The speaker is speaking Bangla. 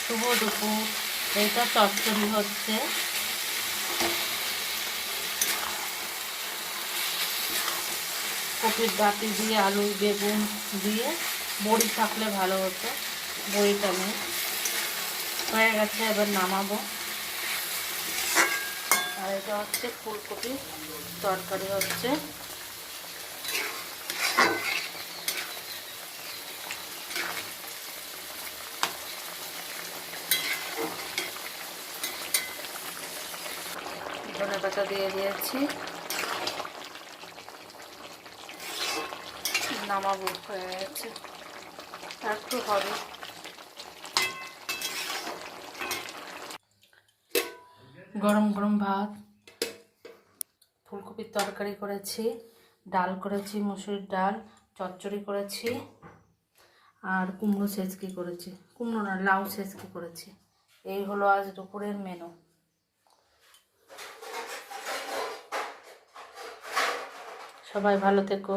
শুভ দুপুর। এইটা চচ্চড়ি হচ্ছে। কপির ডাঁটি দিয়ে আলু বেগুন দিয়ে বড়ি থাকলে ভালো হতো, বড়িটা নেই। হয়ে গেছে, এবার নামাবো। আর এটা হচ্ছে ফুলকপি তরকারি হচ্ছে। ধনে পাতা দিয়ে দিয়েছি, নামাবো। হয়ে গেছে, আর একটু হবে। গরম গরম ভাত, ফুলকপির তরকারি করেছি, ডাল করেছি, মুসুরির ডাল, চচ্চড়ি করেছি, আর কুমড়ো সেচকি করেছি। কুমড়ো না, লাউ সেচকি করেছি। এই হলো আজ দুপুরের মেনু। সবাই ভালো থেকো।